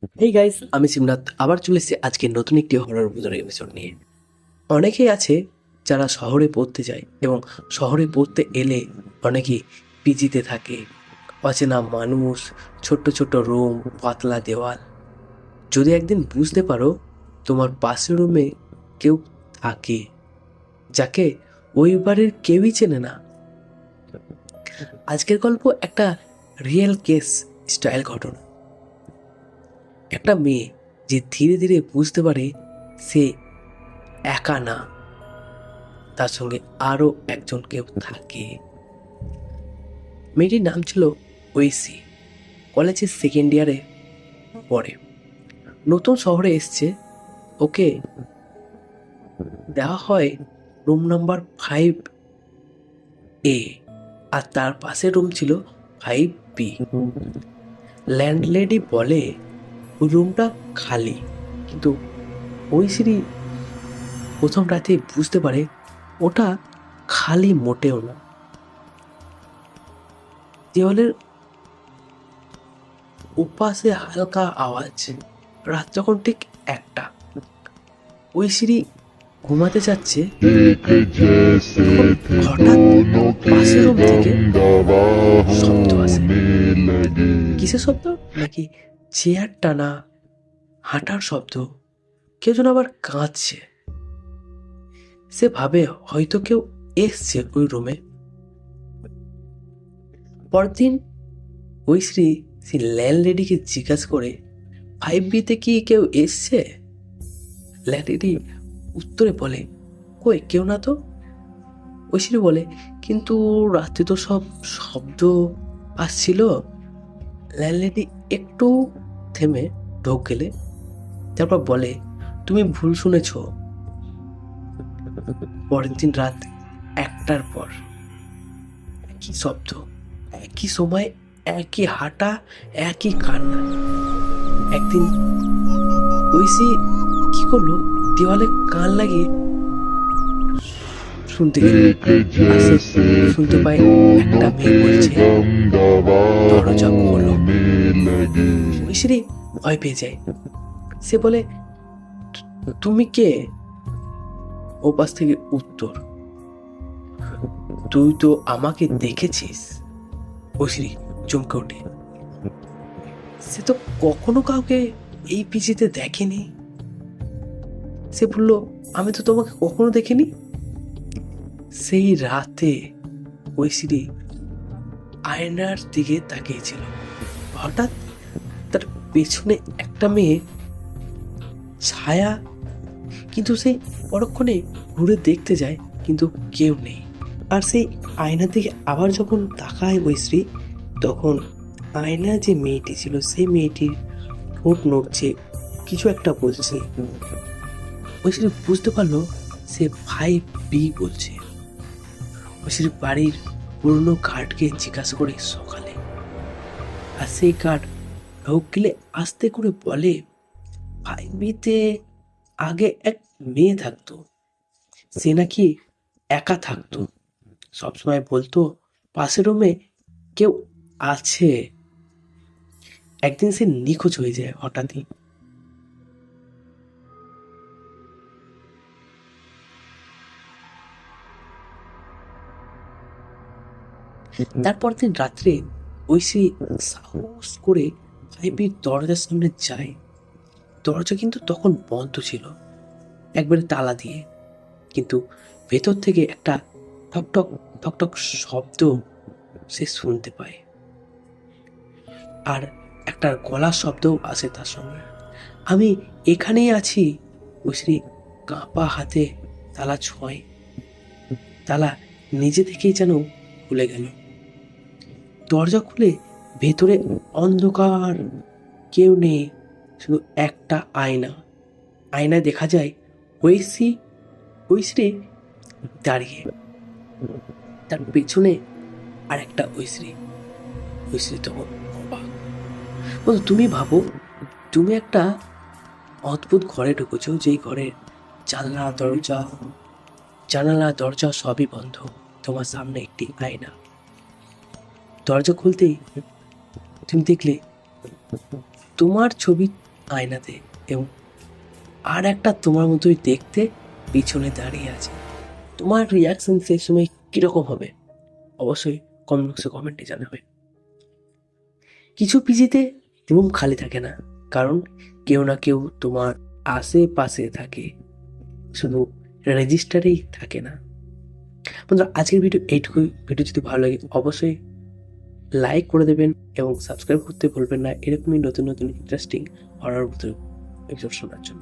Hey guys, আমি শিবনাথ আবার চলে এসেছি আজকে নতুন একটি হরর ভূতের এপিসোড নিয়ে। অনেকেই আছে যারা শহরে পড়তে যায় এবং শহরে পড়তে এলে অনেকেই পিজিতে থাকে। অচেনা মানুষ, ছোট্ট ছোট্ট রুম, পাতলা দেওয়াল। যদি একদিন বুঝতে পারো তোমার পাশের রুমে কেউ থাকে যাকে ওই বাড়ির কেউই চেনে না। আজকের গল্প একটা রিয়েল কেস স্টাইল ঘটনা। একটা মেয়ে যে ধীরে ধীরে বুঝতে পারে সে একা না, তার সঙ্গে আরো একজন কেউ থাকে। মেয়েটির নাম ছিল ঐশী। কলেজের সেকেন্ড ইয়ারে পড়ে, নতুন শহরে এসছে। ওকে দেওয়া হয় রুম নাম্বার 5A, আর তার পাশের রুম ছিল 5B। ল্যান্ডলেডি বলে ওই রুমটা খালি, কিন্তু ঐশী প্রথম রাতে বুঝতে পারে ওটা খালি মোটেও না। দেওয়ালের ওপাশে হালকা আওয়াজ। রাত যখন ঠিক 1টা, ঐশী ঘুমাতে যাচ্ছে, হঠাৎ পাশের রুম থেকে শব্দ আসে। কিসের শব্দ? নাকি চেয়ার টানা, হাঁটার শব্দ। কেউ যেন আবার কাঁদছে। সে ভাবে হয়তো কেউ এসছে ওই রুমে। পরদিন ঐশী সে ল্যান্ডলেডিকে জিজ্ঞাসা করে, 5B-তে কি কেউ এসছে? ল্যান্ডলেডি উত্তরে বলে, কই কেউ না তো। ঐশী বলে, কিন্তু রাতে তো সব শব্দ আসছিল। ল্যান্ডলেডি একটু থেমে ঢোক গেলে, তারপর বলে, তুমি ভুল শুনেছ। পরের দিন রাত 1টার পর একই শব্দ, একই সময়, একই হাঁটা, একই কান্না। একদিন ঐশী কি করলো, দেওয়ালে কান লাগিয়ে শুনতে গেল। শুনতে পায় একটা মেয়ে বলছে, দরজা খোলো। ঐশী ভয় পেয়ে যায়। সে বলে, তুমি কে? ও পাশ থেকে উত্তর, তুই তো আমাকে দেখেছিস। ঐশী চমকে ওঠে। সে তো কখনো কাউকে এই পিজিতে দেখেনি। সে বলল, আমি তো তোমাকে কখনো দেখিনি। সেই রাতে ঐশী আয়নার দিকে তাকিয়েছিল। হঠাৎ তার পেছনে একটা মেয়ে ছায়া, কিন্তু সেই পরক্ষণে ঘুরে দেখতে যায়, কিন্তু কেউ নেই। আর সেই আয়নার দিকে আবার যখন তাকায় ঐশী, তখন আয়না যে মেয়েটি ছিল সেই মেয়েটির ঠোঁট নড়ছে, কিছু একটা বলছে। ঐশী বুঝতে পারলো সে 5B বলছে। ঐশীর বাড়ির পুরনো গার্ডকে জিজ্ঞাসা করে সকালে, আর সেই গার্ড ঢোক গেলে আস্তে করে বলে, 5B-তে আগে এক মেয়ে থাকতো। সে নাকি একা থাকতো, সবসময় বলতো পাশের রুমে কেউ আছে। একদিন সে নিখোঁজ হয়ে যায় হঠাৎই। তারপর দিন রাত্রে ঐশী সাহস করে 5B-র দরজার সামনে যায়। দরজা কিন্তু তখন বন্ধ ছিল, একবারে তালা দিয়ে। কিন্তু ভেতর থেকে একটা ঠকঠক ঠকঠক শব্দ সে শুনতে পায়, আর একটা গলার শব্দও আসে তার সঙ্গে। আমি এখানেই আছি। ঐশী কাঁপা হাতে তালা ছোঁয়। তালা নিজে থেকেই যেন খুলে গেল। দরজা খুলে ভেতরে অন্ধকার, কেউ নেই, শুধু একটা আয়না। আয়নায় দেখা যায় ঐশী ঐশী দাঁড়িয়ে, তার পেছনে আর একটা ঐশী। ঐশী তখন অবাক। বন্ধু, তুমি ভাবো তুমি একটা অদ্ভুত ঘরে ঢুকেছো, যেই ঘরের জানালা দরজা সবই বন্ধ। তোমার সামনে একটি আয়না। দরজা খুলতেই তুমি দেখলে তোমার ছবি আয়নাতে, এবং আর একটা তোমার মতোই দেখতে পিছনে দাঁড়িয়ে আছে। তোমার রিয়াকশন সেই সময় কীরকম হবে অবশ্যই কমেন্ট বক্সে কমেন্টে জানাবে। কিছু পিজিতে রুম খালি থাকে না, কারণ কেউ না কেউ তোমার আশেপাশে থাকে, শুধু রেজিস্টারেই থাকে না। বন্ধুরা, আজকের ভিডিও এইটুকুই। ভিডিও যদি ভালো লাগে অবশ্যই লাইক করে দেবেন এবং সাবস্ক্রাইব করতে ভুলবেন না এরকমই নতুন নতুন ইন্টারেস্টিং হরার এপিসোড শোনার জন্য।